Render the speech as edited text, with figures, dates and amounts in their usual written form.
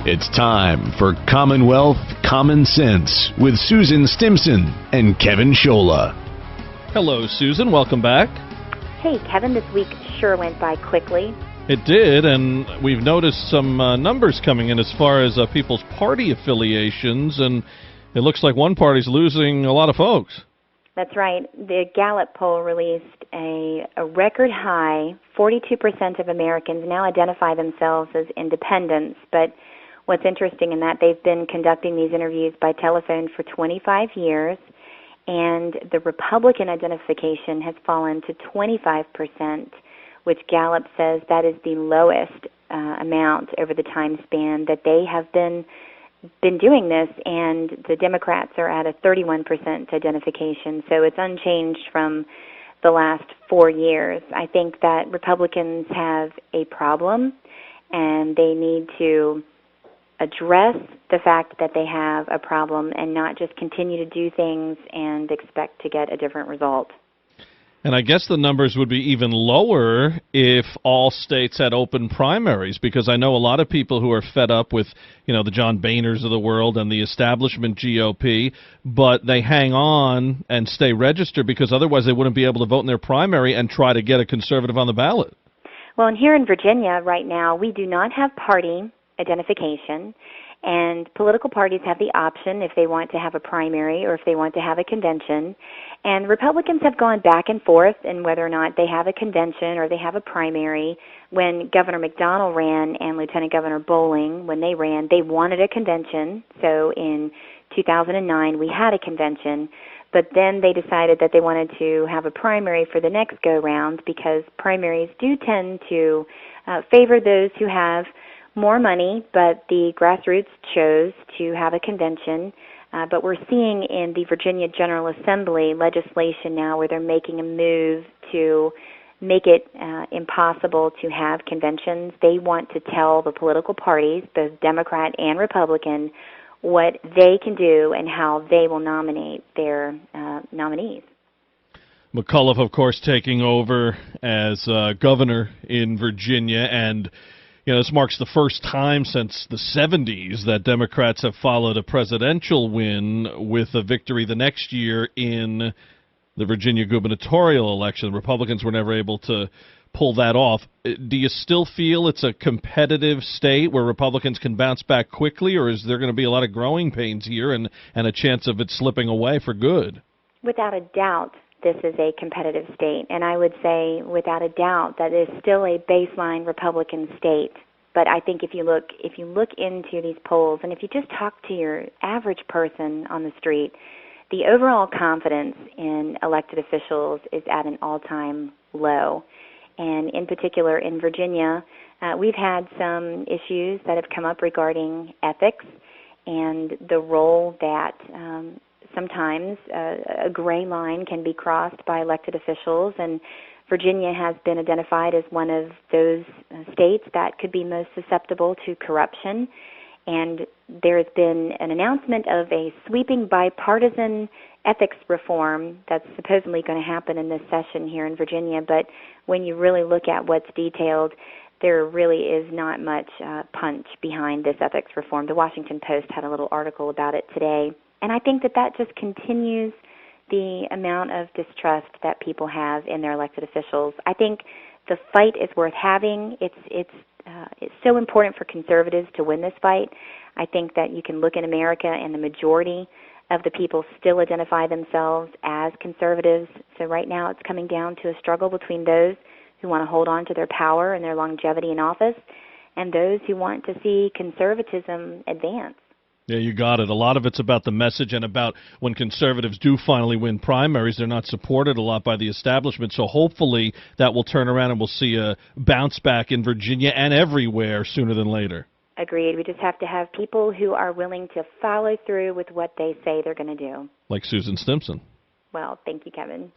It's time for Commonwealth Common Sense with Susan Stimpson and Kevin Scholla. Hello, Susan. Welcome back. Hey, Kevin, this week sure went by quickly. It did, and we've noticed some numbers coming in as far as people's party affiliations, and it looks like one party's losing a lot of folks. That's right. The Gallup poll released a record high. 42% of Americans now identify themselves as independents, but what's interesting in that they've been conducting these interviews by telephone for 25 years, and the Republican identification has fallen to 25%, which Gallup says that is the lowest amount over the time span that they have been doing this, and the Democrats are at a 31% identification, so it's unchanged from the last 4 years. I think that Republicans have a problem, and they need to address the fact that they have a problem and not just continue to do things and expect to get a different result. And I guess the numbers would be even lower if all states had open primaries, because I know a lot of people who are fed up with, the John Boehners of the world and the establishment GOP, but they hang on and stay registered because otherwise they wouldn't be able to vote in their primary and try to get a conservative on the ballot. Well, and here in Virginia right now, we do not have party identification, and political parties have the option if they want to have a primary or if they want to have a convention. And Republicans have gone back and forth in whether or not they have a convention or they have a primary. When Governor McDonnell ran and Lieutenant Governor Bowling, when they ran, they wanted a convention. So in 2009, we had a convention. But then they decided that they wanted to have a primary for the next go-round because primaries do tend to favor those who have more money, but the grassroots chose to have a convention. But we're seeing in the Virginia General Assembly legislation now where they're making a move to make it impossible to have conventions. They want to tell the political parties, both Democrat and Republican, what they can do and how they will nominate their nominees. McAuliffe, of course, taking over as governor in Virginia, and this marks the first time since the 70s that Democrats have followed a presidential win with a victory the next year in the Virginia gubernatorial election. Republicans were never able to pull that off. Do you still feel it's a competitive state where Republicans can bounce back quickly, or is there going to be a lot of growing pains here and a chance of it slipping away for good? Without a doubt, this is a competitive state, and I would say without a doubt that is still a baseline Republican state. But I think if you look into these polls, and if you just talk to your average person on the street, the overall confidence in elected officials is at an all-time low. And in particular in Virginia, we've had some issues that have come up regarding ethics and the role that sometimes a gray line can be crossed by elected officials, and Virginia has been identified as one of those states that could be most susceptible to corruption. And there has been an announcement of a sweeping bipartisan ethics reform that's supposedly going to happen in this session here in Virginia. But when you really look at what's detailed, there really is not much punch behind this ethics reform. The Washington Post had a little article about it today. And I think that just continues the amount of distrust that people have in their elected officials. I think the fight is worth having. It's so important for conservatives to win this fight. I think that you can look in America and the majority of the people still identify themselves as conservatives. So right now it's coming down to a struggle between those who want to hold on to their power and their longevity in office and those who want to see conservatism advance. Yeah, you got it. A lot of it's about the message and about when conservatives do finally win primaries, they're not supported a lot by the establishment. So hopefully that will turn around and we'll see a bounce back in Virginia and everywhere sooner than later. Agreed. We just have to have people who are willing to follow through with what they say they're going to do. Like Susan Stimpson. Well, thank you, Kevin.